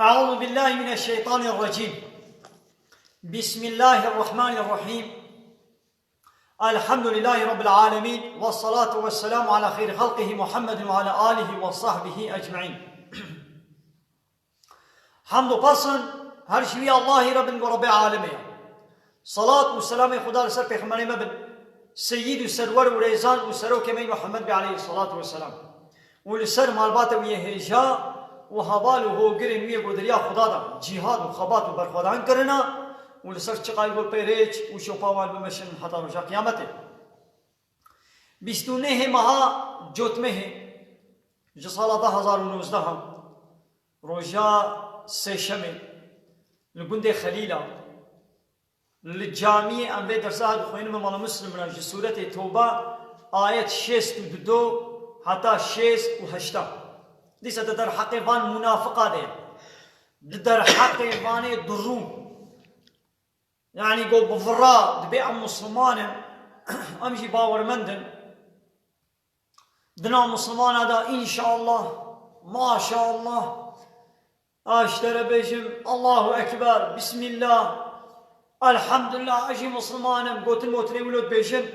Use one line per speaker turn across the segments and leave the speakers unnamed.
أعوذ بالله من الشيطان الرجيم. بسم الله الرحمن الرحيم. الحمد لله رب العالمين والصلاة والسلام على خير خلقه محمد وعلى آله وصحبه أجمعين. حمد و پسند هر شوی الله رب و رب العالمین. صلاة و سلام خدا سر پیغمبر ما بن سید و سرور و ریزان و سروک می محمد علیه الصلاة والسلام و لسر مالبات و یهجا و حوال و هوگرین وی گودریا خدا دا جهاد و خبات و برخوردان کرنا و لسر چقای گل پیریچ و شوپاوال بمشن حتی روشا قیامت. 29 ماه جوتمه سال 2019 هم روژا سهشنبه لگند خلیلا للجامعه ام به درسات خوینم مال مسلم را سوره توبه آیت 62 حتی 68 دیسه در حق وان منافقه ده در حق وان دروم يعني قو بفراء دبيع مسلمان امشي باور مندن دنا مسلمان هذا ان شاء الله ما شاء الله اشترى بيشم الله اكبر بسم الله الحمد لله اجي مسلمان قوت الموتري ولد بيشم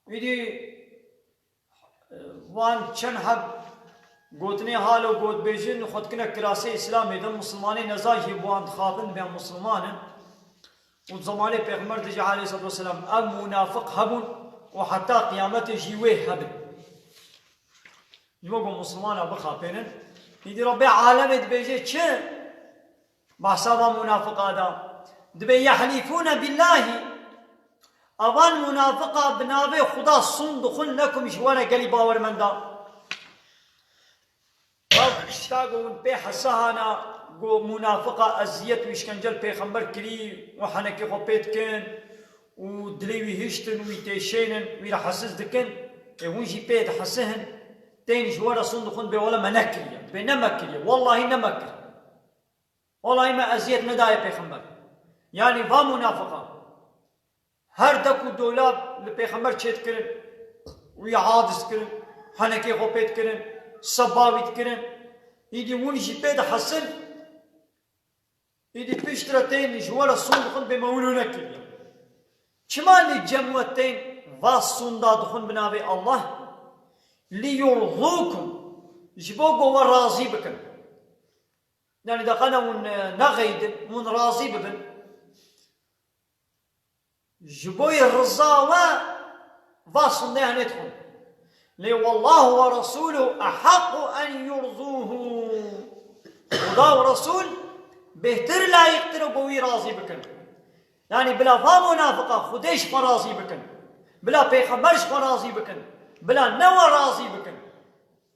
يدي وان چن حب قوتني حالو قوت بيشن خود كنا كراسي اسلامي دم مسلماني نزاجي بوان خابن بيان مسلمان وزمانه پیغمبر دجا علیه الصلاة والسلام اب منافق هبون و حتی قیامت جیوه هبن يوقو مسلمان بخابنن يدي ربي عالم دبيجي چه بحسابا منافق هذا دبي يحلفون بالله اوان منافقا بنابي خدا صندخن لكم شوانا قلي باور من دا اشتاقون بي حسانا گو منافقه ازیت و اشکنجل پیغمبر کری و حنکی خو پیت کن و دلیوی هشتن و تیشینن و را حسس دکن ونجی پیت حسهن تینش ورا صندوقن به ولا منکریه به نمکریه والله نمکر والله ما ازیت ندای پیغمبر یعنی و منافقه هر دکو دولاب لپیغمبر چیت کرن و یا حادث کرن حنکی خو پیت کرن سباویت کرن یدی ونجی پیت حسن يدي بيشترتين جوال الصندوق بمولونا كليا كما للجموتين والصندوق دخون بنابي الله ليرضوكم جبوكو والراضي بكم يعني دقنا ونغيد من راضي ببن جبوي الرزاوة والصندوق ندخل لي والله ورسوله أحق أن يرضوه وضا ورسول بهتر لا يقتروا بوي راضي بكن يعني بلا فا منافقة خديش فرازي بكن بلا پیغمبرش فرازي بكن بلا نوى راضي بكن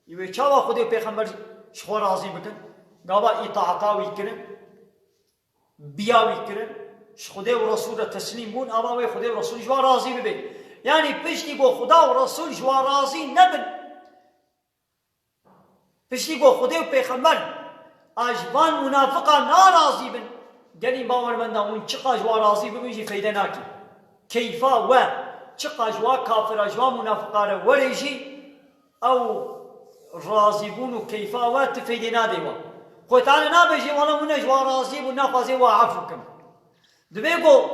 يوي چاوا خدي پیغمبر شخو راضي بكن قابا اطاعتاوي كرن بياوي كرن خدي ورسول تسليم بون اما خدي ورسول جوا راضي ببين يعني پشتي گو خدا ورسول جوا راضي نبن پشتي گو خدي وپیغمبر اجوان منافقا ناراضی بن گلی باورمندا اون چقا جوا راضی ببیجی فایده ناکی کیفا و چقا جوا کافر جوا منافقا رو وریجی او راضی بون و کیفا و تفیده نادی و خو تعالی نابیجی والا من جوا راضی بون نخوازی و عفو کم دبیگو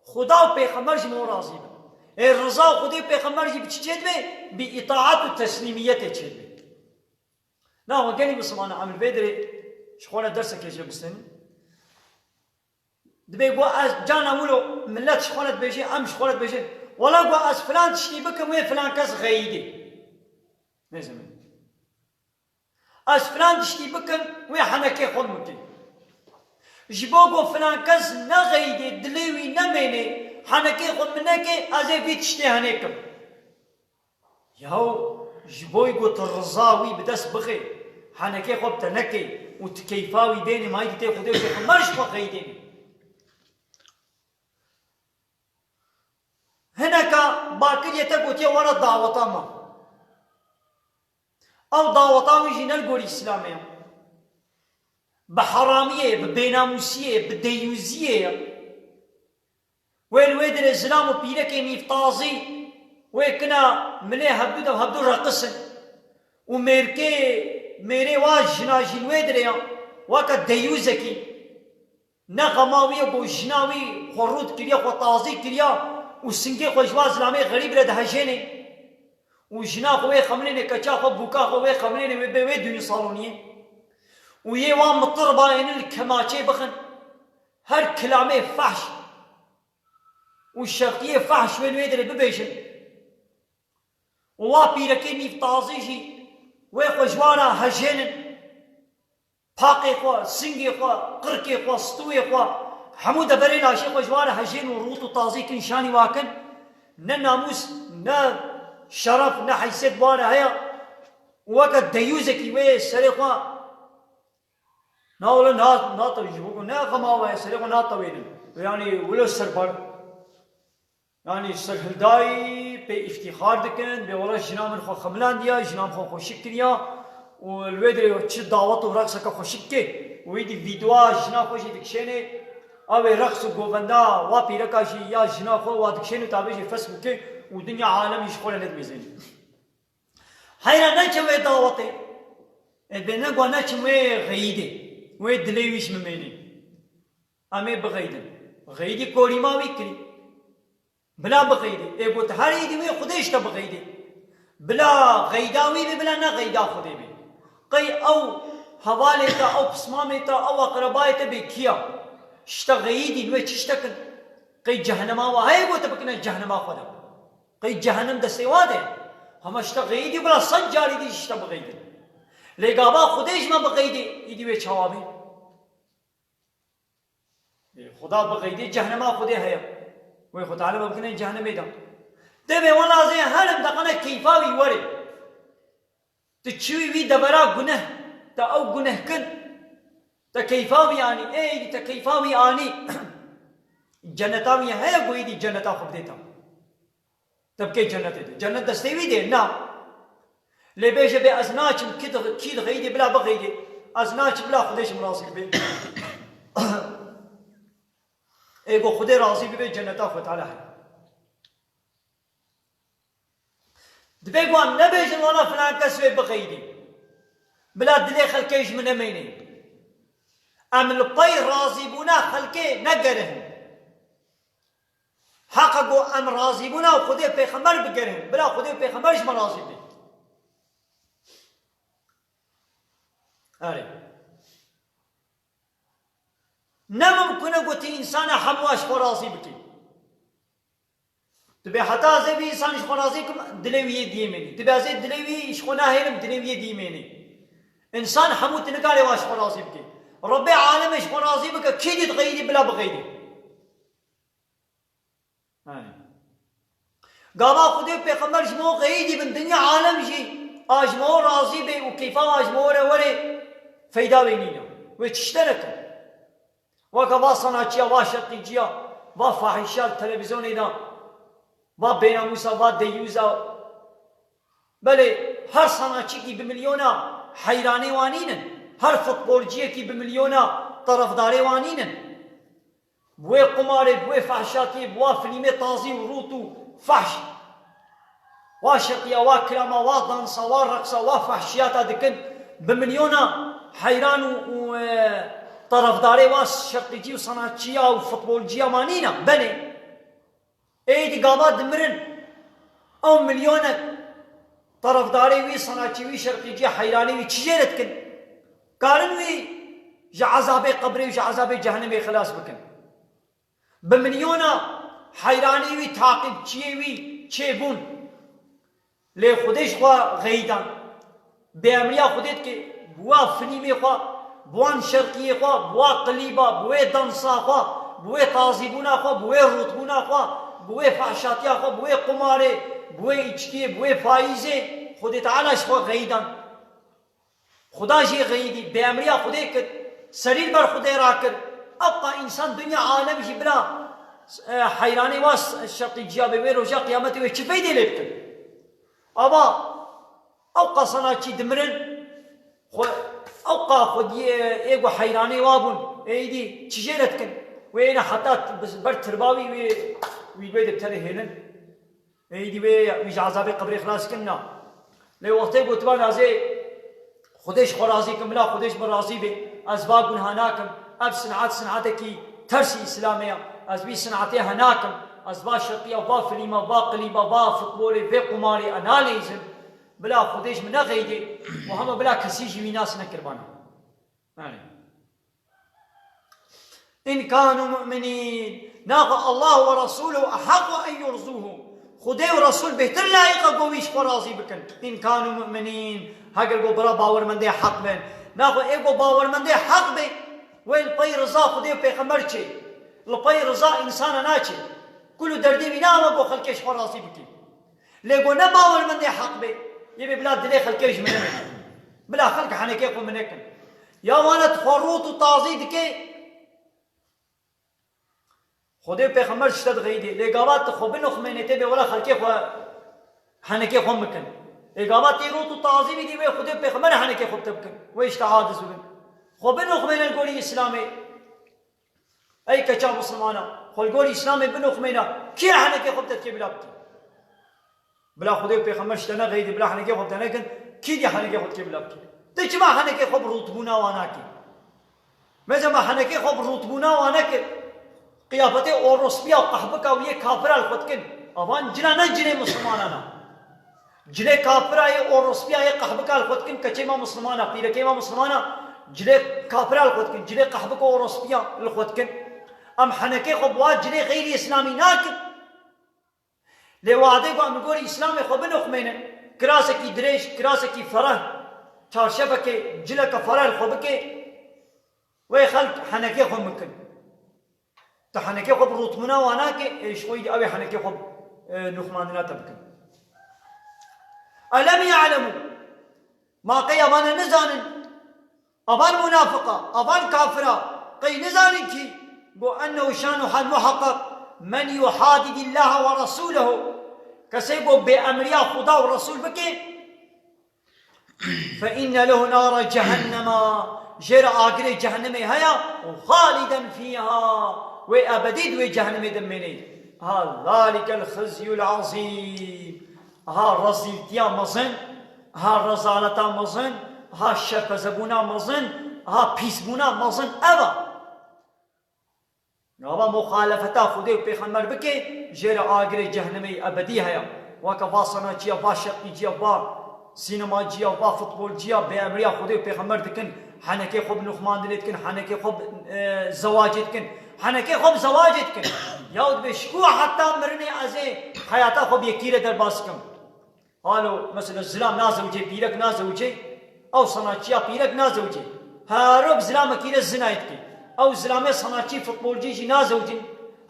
خدا و پیغمبر جی مو راضی بن الرضا و خدای پیغمبر جی بچی چید بی بی اطاعت و تسلیمیت چید بی نا هو قال لي بسمان عامل بدري شخونا درسك يا جبستني دبي قوا جانا ولو ملات شخونا بيجي ام شخونا بيجي ولا قوا اس فلان تشتي بكم وين فلان كاس غيدي لازم اس فلان تشتي بكم وين حنكي خذ مكي جبوقو فلان كاس نغيدي دليوي نميني حنكي خذ منك ازي في تشتي هنيكم ياو جبوي قلت الرزاوي بدس بخي حنكي خب تنكي وتكيفاوي ديني ما يجي تاخذ وتاخذ مرش بخي ديني هناك باكر يتقوتي ورا دعوة ما او دعوة ويجي نلقوا الاسلامية بحرامية ببيناموسية بديوزية وين ويدر الزلام وبيلك ميفتازي ويكنا مليه هبدو رقصن وميركي میره وا جناجینوی دریا وکا دیوزکی نه غماوی بو جناوی خورود کریا خو تازی کریا و سنگی خوشواز لامه غریب رد هجینه و جنا خوی خملینه کچا خو بوکا خوی خملینه و به دنیا صالونیه و یه وام مطربا این الکماچه بخن هر کلامه فحش و شرطیه فحش وین ویدره ببیشن و وا پیرکی نیف تازی جی و خوشوانا هجینن پاقی خوا سنگی خوا قرکی خوا ستوی خوا حمود برین عاشق خوشوانا هجین و روت و تازی کن شانی واکن نه ناموس نه شرف نه حیثیت وانا هیا وقت دیوزکی وی سری خوا نه ولا ناطوي جوكو نه غماوه سرقوا ناطوين يعني ولا سربر يعني سرهداي بافتخار دكن بولا جنام خو خملان ديا جنام خو خوشك ديا والويدري تش دعوت ورقص كا خوشك ويدي فيديو جنا خوشي دكشينه او رقص گووندا وا پیرکاشي يا جنا خو وا دكشينه تابعي فيسبوك ودنيا عالم يشخول ند ميزين حيران نچوي دعوتي بنا گوانا چوي غيدي وی دلیویش ممینی امی بغیدن غیدی کوری ما ویکری بلا بغیدی ای بود هر ایدی وی خودش تا بغیدی بلا غیداوی بی بلا نه غیدا خودی بی قی او حوالی تا او پسمامی تا او اقربای تا بی کیا شتا غیدی وی چشتا کن قی جهنما و های بود بکنه جهنما خودم قی جهنم دستی واده همه شتا غیدی بلا صد جاری دی شتا بغیدی لگابا خودش ما بغیدی ایدی وی چوابی خدا بغیدی جهنما خودی هیا وی خود تعالی بکنه جهنمی دا دبی والا زی هرم دقنه کیفاوی وری تو چوی وی دبرا گنه تا او گنه کن تا کیفاوی آنی ایدی تا کیفاوی آنی جنتاوی هیا گوی دی جنتا خوب دیتا تب که جنت دی جنت دستیوی دی نا لبیش به ازناچم کید غیدی بلا بغیدی ازناچ بلا خودش مراسل بی ایگو خود راضی بی جنتا خود تعالی ہے دبی گوان نبیشن وانا فلان کس بی بغیدی بلا دلی خلکیش من امینی امن پای راضی بونا خلکی نگرهم حقا گو ام راضی بونا و خود پیغمبر بگرهم بلا خود پیغمبرش من راضی بی آره نممکنه گوتی انسان همواش خرازی بکی تبی حتی از بی انسانش خرازی کم دلویه دیمینی تبی از دلویه خونه هرم دلویه دیمینی انسان همو تنکاری واش خرازی بکی رب عالمش خرازی بکی کی دید غیدی بلا بغیدی گاوا خودی پیغمبرش مو غیدی بن دنیا عالم جی آجمو راضی بی و کیفا آجمو وره فیدا بینینا و چشترکن وکا وا صناعچیا وا شرقیجیا وا فاحشا تلویزیونی دا وا بیناموسا وا دیوزا بله هر صناعچی کی بملیونا حیرانی وانینن هر فوتبولجی کی بملیونا طرفداری وانینن بوی قماری بوی فحشاتی بوا فیلم تازی و روتو فحش وا شرقیا وا کلاما وا دانسا وا رقصا وا فحشیاتا دکن بمليونا حيران وطرفداري واس شرقيجي وصناعتشيا وفوتبولجيا مانينا بني ايدي قامات دمرن او مليونة طرفداري وي صناعتشي وي شرقيجي حيراني وي تشجيرتكن قارن وي جا عذابي قبري وجا عذابي جهنمي خلاص بكن بمليونا حيراني وي تعقيب تشي وي تشيبون لي خودش خوا غيدان بأمريا خودت که بوا فنیمی خوا بوان شرقی خوا بوا قلیبا بوی دانسا خوا بوی تازیبونا خوا بوی روتبونا خوا بوی فحشاتیا خوا بوی قماره بوی اچکی بوی فایزه خودت علاش خوا غیدان خدا جی غیدی بأمريا خودت که سریر بر خود را کرد ابقا انسان دنیا عالم جی بلا حیرانی واس شرقی جیا بوی روژا قیامتی وی چی فیدی لیبکن اما اوقا صناعتي دمرن اوقا خدي ايغو حيراني وابون ايدي تشجيرتكن وين حتى بس بر ترباوي وي بيد بتري هلن ايدي وي عذاب قبر خلاص كنا لي وقت قلت بان ازي خودش خرازی کم لا خودش برازی به از با گناه ناکم اب صنعت کی ترسی اسلامیه از بی صنعتی هناکم از با شرقیه با فیلم با قلیب با فوتبال و قماری انالیزم بلا خودش من غیدی و همه بلا کسی جی ناس نکربانه إن كانوا مؤمنين ناقا الله ورسوله أحق أن يرزوه خدای و رسول بهتر لایق گویش فرازی بکن این کانوا مؤمنین هاگر گو برا باورمنده حق بین ناخو ایگو باورمنده حق بین ویل پای رضا خدای و پیغمبر چه لپای رضا انسان ناچه کلو دردی بینا و گو خلکش فرازی بکن لیگو نه باورمنده حق بین یه بلا دلی خلکش منه بلا خلک حنکه خو منکن یا وانت خروط و تازید که خدای پیغمبر شتد غیدی لگاوات خوب نخمینته به ولا خلقی خو حنکی خو مکن لگاوات روت و تعظیم دی به خدای پیغمبر حنکی خوب تبکن و اشتعاد زبن خوب نخمینن گولی اسلامی ای کچا مسلمانا خل گولی اسلامی بنخمینا کی حنکی خوب تد کی بلا خدای پیغمبر شتنا غیدی بلا حنکی خوب تنکن کی دی حنکی خوب کی بلا تی چما حنکی خوب رتبونا وانا کی مزما حنکی خوب رتبونا وانا کی قیافت اوروسپیا قحبکا و یک کافرال خود کن اوان جنا نه جنه مسلمانانا جنه کافرای اوروسپیا یک قحبکال خود کن کچه ما مسلمانا پیرکه ما مسلمانا جنه کافرال خود کن جنه قحبکا اوروسپیا خود کن ام حنکه خب واد جنه غیر اسلامی ناکن لواده گو ام گوری اسلام خو بنخمینن کراسه کی دریش کراسه کی فرح چارشفه که جلک فرح خو بکه و خلق حنکه خو مکن تحنكي خب روتمنا واناك ايش خويد ابي حنكي خب نخماننا تبكن الم يعلموا ما قي ابان نزان ابان منافقه ابان كافره قي نزان كي بو انه شان حال محقق من يحادد الله ورسوله كسيبو بامريا خدا ورسول بكي فان له نار جهنم جرى اجر جهنم هيا وخالدا فيها وأبديد وجهنم دمني ذلك الخزي العظيم رزيلتيا مزن رزالتا مزن شرفزبونا مزن بيسبونا مزن أبا مخالفتا خدي وبيخمر بكي جير آقر جهنمي أبدي هيا وكفا صنا جيا با شقي جيا با سينما جيا با فوتبول جيا بأمريا خدي وبيخمر دكن حنكي خب نخمان دلتكن حنكي خب زواجتكن حنكي خب زواجتكن ياود بشكو حتى مرني ازي حياتا خب يكيره در باسكم قالوا مثلا الزلام نازوجي بيرك نازوجي او صناچيا بيرك نازوجي هاروب زلام كيره زنايتكي او زلامه صناچي فوتبول جي نازوجي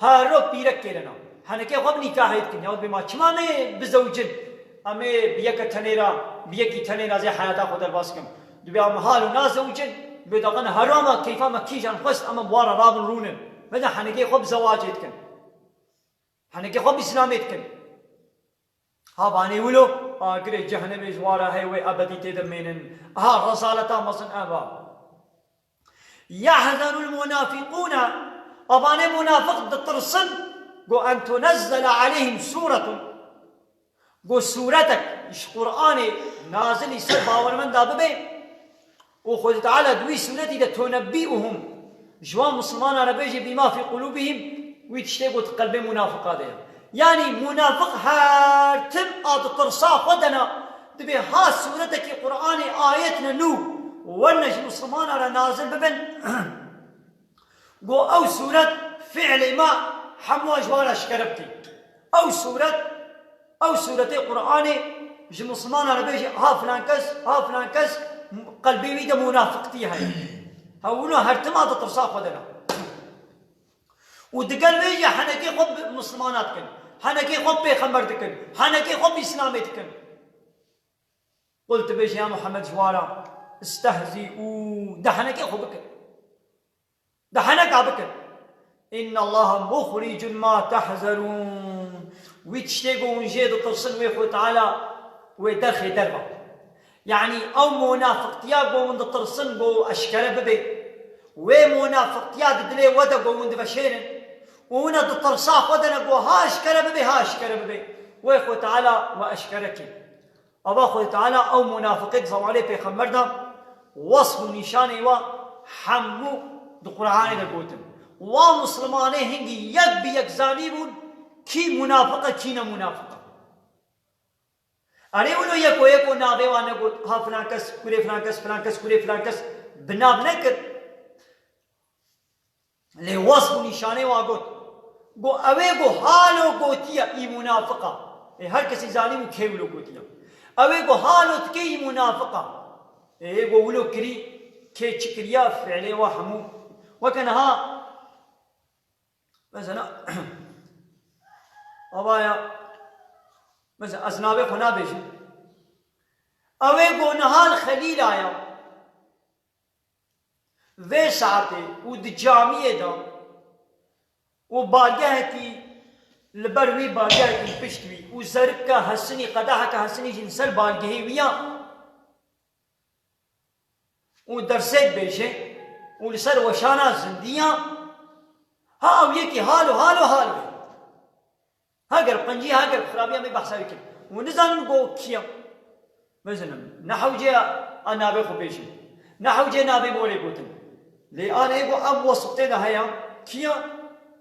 هاروب بيرك كيرنا حنكي خب نكاحيتكن ياود بما چمامه بزوجن امي بيك تنيرا بيكي تنيرا زي حياتا خب در باسكم دبي محال نازوجن بدقن حراما كيفا ما كيجان خست اما بوارا رابن رونن ماذا حنكي خب زواجتكن حنكي خب اسلامتكن باني ولو قري جهنم زوارا هي وي ابدي تدمنن رسالتا مصن ابا يحذر المنافقون اباني منافق ترسل قو ان تنزل عليهم سورة قو سورتك ايش قرآن نازل يسر باور من داببه وخذ تعالى دوي سورتي تنبئهم جوان مسلمان عربيجي بما في قلوبهم ويتشتغل قلب منافق هذا يعني منافق هارتم آد ترصا خدنا تبي ها سورتك القرآن آياتنا نو ونج مسلمان على نازل ببن قو أو سورة فعل ما حموا جوار أشكربتي أو سورة القرآن جي مسلمان عربيجي ها فلان كس قلبي ويدا منافقتي هاي هونو هرتما ترصا خدنا ودقل ويجي حنكي خب مسلمانات كن حنكي خب بيخمر دكن حنكي خب اسلامتكن قلت بيش يا محمد جوارا استهزئوا ده حنكي خبكن ده حنكا بكن ان الله مخرج ما تحذرون ويتشتغوا ونجيد ترسل ويخو تعالى ويدخي دربه يعني او منافق تياغو من ترسل بو اشكال ببي ومنافق تياد دلي ودا بو من بشيرن ونا ترصاق ودنا بو هاش كرببي ويخو تعالى واشكرك ابا خو تعالى او منافقين زوالي في خمرنا وصف و نشانه و همو دو قرآن دا گوتن و مسلمانه هنگی یک بی یک زانی بود کی منافقه کی نه منافقه اره ولو یکو نابه وانه گوت ها فلان کس کوره فلان کس فلان کس کوره فلان کس بناب نکر لی وصف و نشانه و گوت گو اوه گو حالو گوتیا ای منافقه هر کسی زانی مو که ولو گوتیا اوه گو حالو تکی ای منافقه گو ولو کری که چکریا فعلی و همو وکنها مثلا ابایا مثلا ازنابه خنا بیشی اوه گو نهال خلیل آیا و ساعته و د جامعه دا و بارگاه کی لبروی بارگاه کی پشتوی و زرق کا حسنی قدح کا حسنی جنسل بارگاهی ویا و درسید بیشه و لسر وشانا زندیاں ها او یکی حالو هاگر پنجی هاگر خرابیاں میں بحثا بکن و نزانن گو کیا مثلا نحو جے نابے خو بیشه نحو جے نابے مولے گوتن لی آن ایگو اب وصفتے دا ہے کیا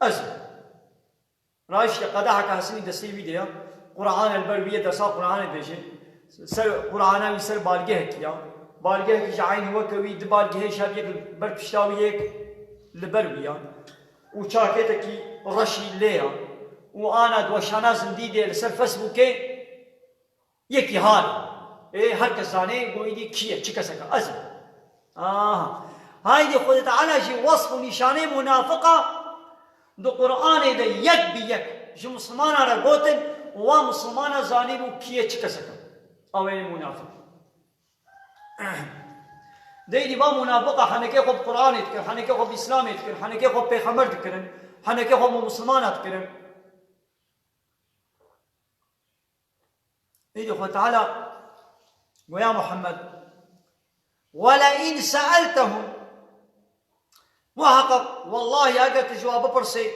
ازم رایش قدح کا حسنی دستی بھی دیا قرآن البرویہ درسا قرآن بیشه سر قرآنوی سر بارگاہ کیا بارگاہ کی جعین ہوا کوی د بارگاہ شاب یک بر پشتاوی ایک لبرویہ و چاکیتا کی رشی لیا و آنا دوشانا زندی دے لسر فسبوکے یکی حال ہر کسانے گوئی دی کیا چکا سکا ازم هاي دي خود تعالى جي وصف نشانه منافقه دو قرآن ده یک بی یک جو مسلمان را گوتن و مسلمان زانی بو کیه چکا سکا اوین منافق دیدی با منافقه حنکه خوب قرآن اتکر حنکه خوب اسلام اتکر حنکه خوب پیغمبر اتکرن حنکه خوب مسلمان اتکرن دیدی خود تعالى ويا محمد ولئن سألتهم محقق والله اگر جواب پرسه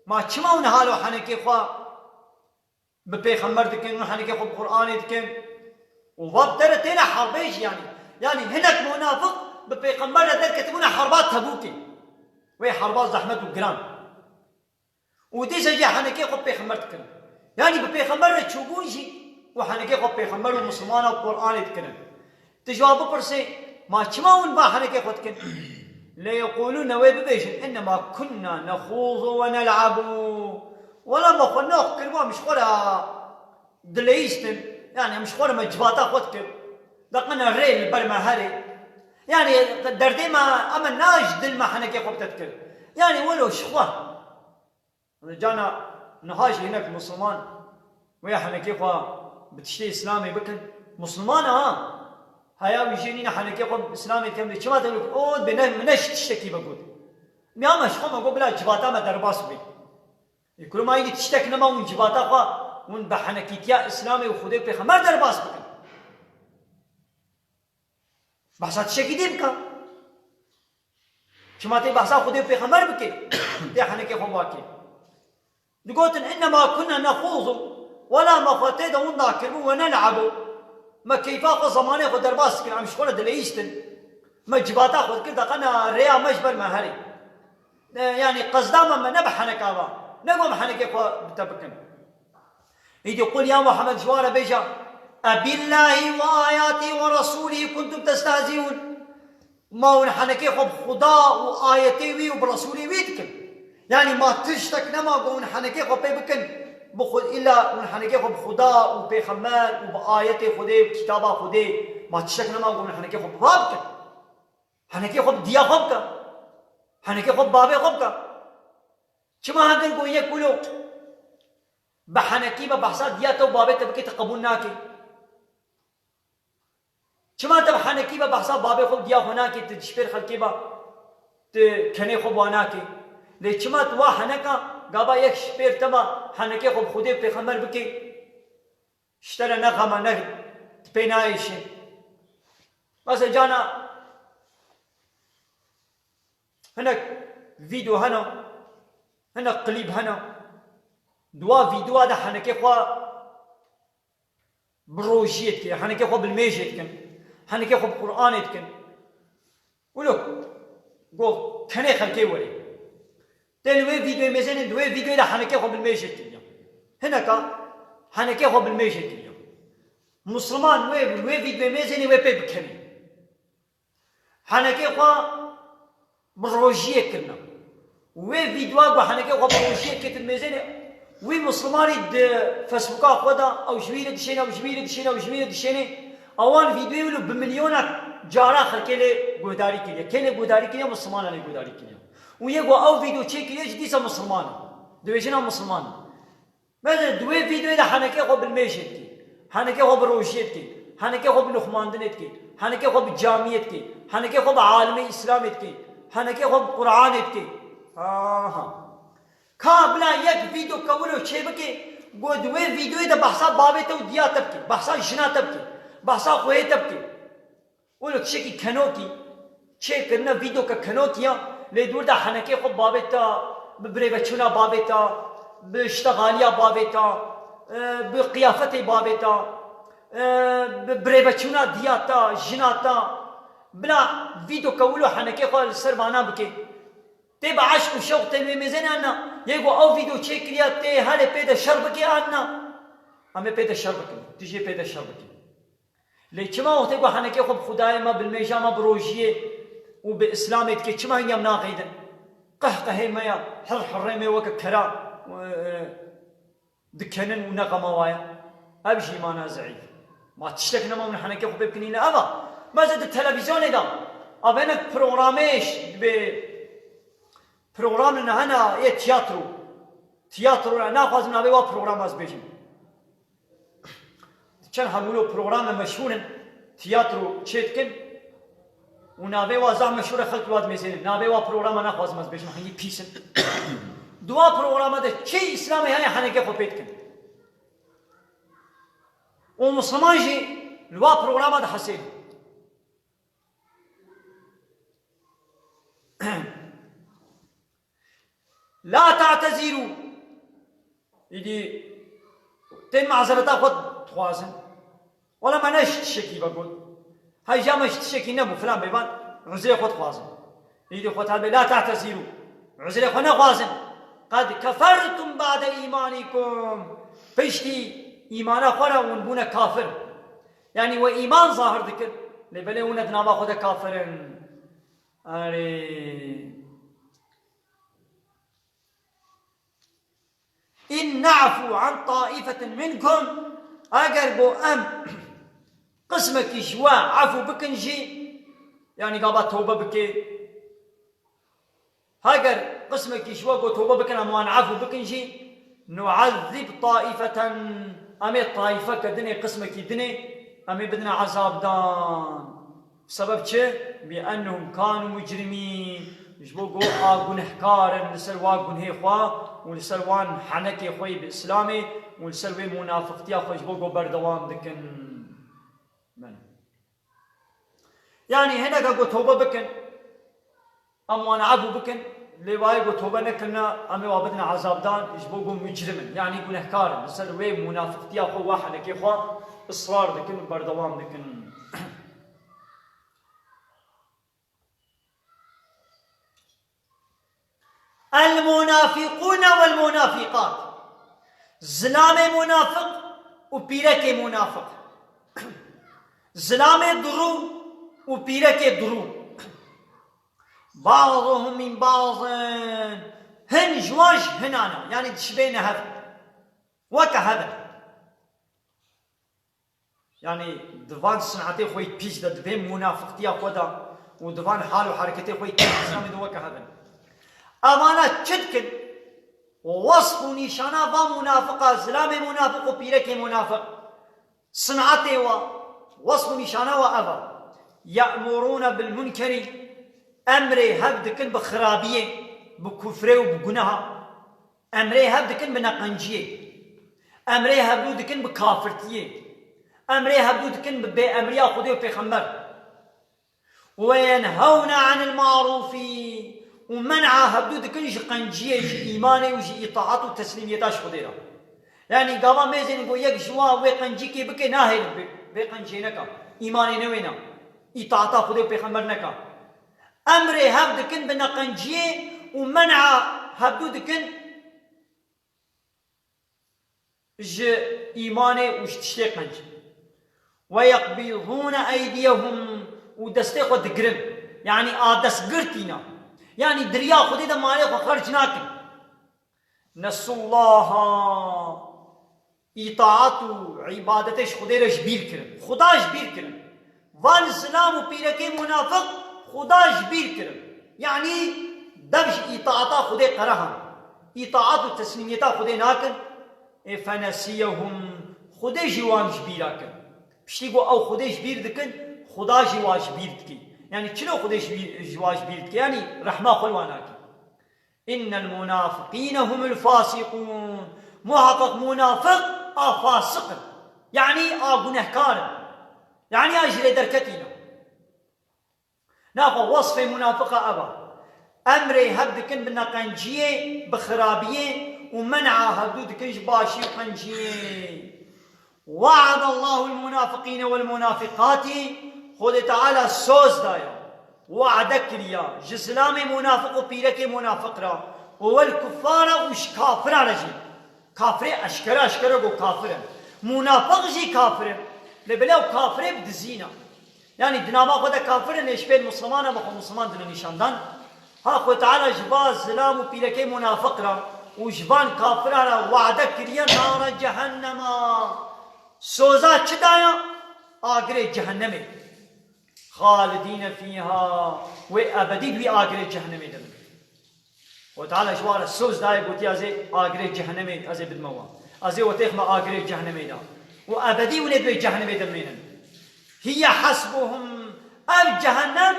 ما چما حالو حنکه خوا به پیغمبر دکن حنکه خو قرآن دکن و وابتر تینا حربیش يعني هناك منافق به پیغمبر در کتبون حربات تبوکی و حربات زحمت و گران و دیسا جی حنکه خو پیغمبر دکن يعني به پیغمبر چوبون جی و حنکه خو پیغمبر و مسلمان و قرآن دکن تجواب پرسه ما چما با حنکه خو دکن ليقولون ويببيشن إنما كنا نخوض ونلعب ولا ما خلنا كلمة مش خلا دليستن يعني مش خلا مجباتا خدك دقنا الريل بالمهري يعني دردي ما أما ناج دل ما حنا كي خبتتكل يعني ولو شخوة جانا نهاج هناك مسلمان ويا حنا كي بتشتي إسلامي بكن مسلمان هيا ويجينينا حنكي قب اسلامي كم دي چما تقول او منش تشتكي بقول ميا مش خم اقول بلا جباتا ما درباس بي يقولوا ما يجي تشتكي نما ون جباتا خا ون بحنكيتيا اسلامي وخدي بيغمبر درباس بكن بحثا تشتكي دي بكا چما تي بحثا خدي بيغمبر بكن دي حنكي خم واكي نقولن انما كنا نخوض ولا مفاتيد ونذاكر ونلعب ما كيفاق زمانه خود درباس كن عم شخونا دليستن ما جباتا خود كده قنا ريا مجبر مهري يعني قصداما ما نبحنا كابا نقوم حنكي خو بتبكن يجي يقول يا محمد جوار بيجا أبي الله وآياته ورسوله كنتم تستهزئون ما هو حنكي خو خدا وآياته وبرسوله ويتكن يعني ما تشتك نما قون حنكي خو بيبكن بخود إلا ونحنكي خب خدا وبيغمبر وبآيات خدا وكتابة خدا ما تشكنا ما قلنا حنكي خب رابك حنكي خب ديا خبك حنكي خب بابي خبك كما هذا نقول يقولوا بحنكي ببحثات ديا تو بابي تبكي تقبل ناكي كما تب حنكي ببحثات بابي خب ديا هناكي تشفير خلكي با تكني خب واناكي ليش كما توا حنكا قابا یک شپیر تما حنکه خوب خودی پیغمبر بکی اشترى نغمه نغ تبينايش بس جانا هناك فيديو هنا قليب هنا دوا فيديو هذا حنكي خوا بروجيت كي حنكي خوا بالميجيت كن حنكي خوا بالقرآن كن قو كني خلكي ولي تلوي فيديو مثلا دوي فيديو ده حنكي خو بالميشة كليا هناك حنكي خو بالميشة كليا مسلمان وي فيديو مثلا وي بي بكني حنكي خو بروجيه كنا وي فيديو قو حنكي خو بروجيه كت مثلا وي مسلماني فيسبوك خدا او جميله دشينا او جميله دشينا او جميله دشينا اوان فيديو له بمليونات جارا خلكي له گوداری کلیه کله گوداری کلیه مسلمانه له گوداری کلیه و یگو او فيديو تشيكليه جديد مسلمان دويجنا مسلمان مثلا دوي فيديو ده حنكي خو بالميشتكي حنكي خو بروشيتكي حنكي خو بنخماندنتكي حنكي خو بالجامعيتكي حنكي خو بعالمي اسلاميتكي حنكي خو قرانتكي كابلا يك فيديو كولو شيبكي گو دوي فيديو ده بحثا بابته وديا تبكي بحثا جنا تبكي بحثا خوي تبكي ولك شيكي كانوكي شيك كنا فيديو كانوكيا لدور ده حنكي خو بابتا ببريبتشونا بابتا باشتغاليا بابتا بقيافتي بابتا ببريبتشونا دياتا جناتا بلا فيديو كولو حنكي خو السربانا بكي تبع عشق وشوق تنوي ميزان أنا يقول أو فيديو تشيك ليا تي هالي بيدا شربكي أنا أمي بيدا شربكي تجي بيدا شربكي ليش ما هو تقول حنكي خو بخداي ما بالميجا ما بروجيه وبإسلامك كي ما هي مناقيدا قهقه ما يا حر حريمه وك كرا دكنن ونقما وايا ابشي ما نازعي ما تشتكنا ما من حنكي خو بكنينا ابا ما زاد التلفزيون ده ابينك بروغراميش ب بروغرامنا هنا ايه تياترو انا خازم نبي وا بروغرام از بيجي كان حملوا بروغرام مشهور تياترو تشيتكن ونابي وازع مشهور خلق واد ميزين نابي وا بروغرام انا خازم از بيجي حني بيسن دوا بروغرام ده شيء اسلامي هاي حنكي خو بيتكن ومسلمان جي الوا بروغرام ده حسين لا تعتذروا يدي تين معذرتا خد توازن ولا ما نش تشكي بقول هاي جامش تشكي نبو فلان بيبان عزلي خد توازن يدي خد هذا لا تعتذروا عزلي خد توازن قد كفرتم بعد ايمانكم فيشتي ايمانا خورا ونبونا كافر يعني وايمان ظاهر ذكر لبلي ونتنا باخذ كافر اري إن نعفو عن طائفة منكم أقربوا أم قسمك جوا عفو بكنجي يعني قابات توبة بكي هاجر قسمك جوا قو توبة بكن أمان عفو بكنجي نعذب طائفة أمي طائفة كدني قسمك دني أمي بدنا عذاب دان سبب شيء بأنهم كانوا مجرمين جبوقو آقون حكار نسلوا قنهي خوا ونسلوان حنكي خوي بإسلامي ونسلوي منافقتيا خوي جبوقو بردوام دكن من يعني هنا قو توبة بكن أموان عبو بكن لواي قو توبة نكنا أمي وابدنا عذاب دان جبوقو مجرمين يعني قنه حكار نسلوي منافقتيا خوا حنكي خوا إصرار دكن بردوام دكن المنافقون والمنافقات زلام منافق وبيرك منافق زلام درو وبيرك درو بعضهم من بعض هن جواج هنانا يعني تشبين هذا وكهذا يعني دفان صنعتي خوي بيش ده دفان منافقتي أخودا ودفان حال وحركتي خوي كلام ده وكهذا أمانة تشتكن ووصف نشانا ومنافقة زلام منافق وبيرك منافق صنعته ووصف نشانا وأبا يأمرون بالمنكر أمري هبدكن بخرابية بكفره وبجنها أمري هبدكن بنقنجية أمري هبدكن بكافرتية أمري هبدكن بأمريا خدي وبيخمر وينهون عن المعروف ومنع هبدو دكنج قنجيه جي ايماني وجي اطاعات وتسليميتاش خديرا يعني قاما ميزن يقول يك جوا وي قنجي كي بكي ناهي بي قنجي نكا ايماني نوينا اطاعتا خدي بيغمبر نكا أمري هبدكن بنقنجيه ومنع هبدودكن ج إيماني وش تشتيقنج ويقبضون أيديهم ودستيق ودقرن يعني آدس قرتنا يعني دريا خدي دا مالك وخرجناكن نسوا الله إطاعت عبادتش خدي رش بير كرن خداش بير كرن والسلام وبيركي منافق خداش بير كرن يعني دبش إطاعتا خدي قرها إطاعت وتسليميتا خدي ناكن فنسيهم خدي جوان جبيرا كن بشتيقو أو خدي جبير دكن خدا جواج بير دكي يعني شنو خدي جواج بير دكي يعني رحمة خلواناك إن المنافقين هم الفاسقون محقق منافق فاسق يعني غنهكار يعني أجري دركتنا ناخذ وصف منافقة أبا أمري هدكن بالنقنجية بخرابية ومنع هدودكن جباشي وقنجية وعد الله المنافقين والمنافقات خود تعالى سوز دايا وعدك ليا جسلامي منافق وبيرك منافق را والكفار وش كافر رجي كافر أشكره قو كافر منافق جي كافر لبلاو كافر بدزينا يعني دناما خود كافر ليش بين مسلمان بخو مسلمان دنا نشاندان ها خود تعالى جباز زلام وبيرك منافق را وجبان كافر را وعدك ليا نار جهنم سوزا چدایا آگر جهنم خالدین فيها و ابدی بی آگر جهنم دم و تعالی جوار سوز دای گوتی از آگر جهنم از بدموا از و تخما آگر جهنم دا و ابدی ولد بی جهنم دم مینن هي حسبهم اب جهنم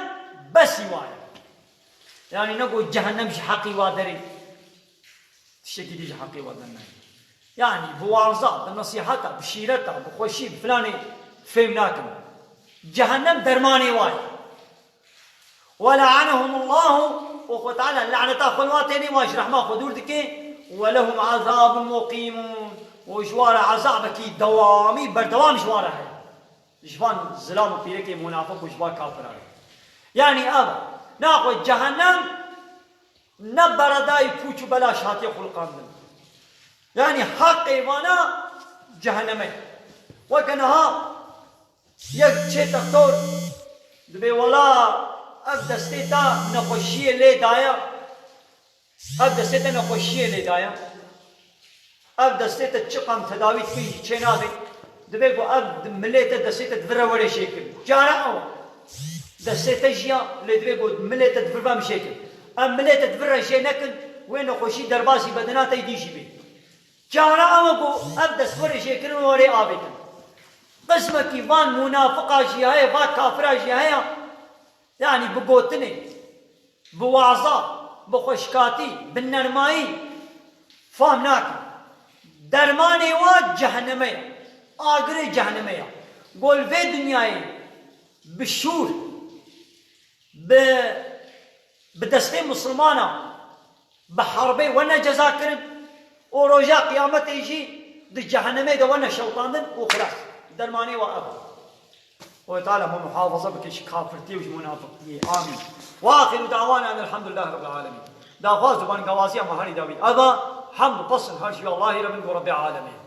بس وای يعني نقول جهنم حقي وادري تشكي دي حقي وادري يعني بوعظة بنصيحتها بشيرتها بخوشي بفلاني فهمناكم جهنم درماني واي ولعنهم الله وتعالى لعنة خلواتين واش رحمة خدور دكي ولهم عذاب مقيم وجوار عذابك دوامي بردوام جواره هاي جوان زلام بيركي منافق وجوار كافر يعني أبا ناخذ جهنم نبرداي بوچو بلاش هاتي خلقان دم يعني حق إيوانا جهنمي وكانها يك تختور دبي ولا أبدا ستيتا نخشية لي دايا أبدا ستيتا نخشية لي دايا أبدا ستيتا تشقم تداوي فيه شينادي دبي قو أبدا مليتا دستيتا تفرا ولا شيكل جارا أو دستيتا جيا اللي دبي قو مليتا تفرا مشيكل أم مليتا تفرا شينكل وين نخشي درباسي بدناتا يديجي بي جارا أمكو أبدا سفر شيكل وري آبكن قسمك فان منافقة جهاية فان كافرة جهاية يعني بقوتني بوعظة بخشكاتي بالنرمائي فهمناك درماني واد جهنمية آقري جهنمية قول في دنياي بالشور بدستين مسلمانة بحربي وانا جزاكرن ورجاء قيامت يجي دي جهنمي ده وانا شوطاندن وخلاص درماني وابا وتعالى مو محافظه بكش كافرتي وش منافقتي امين واخر دعوانا ان الحمد لله رب العالمين دا فاز بان قواسي ما هني داوي ابا حمد بصن هرشي الله رب العالمين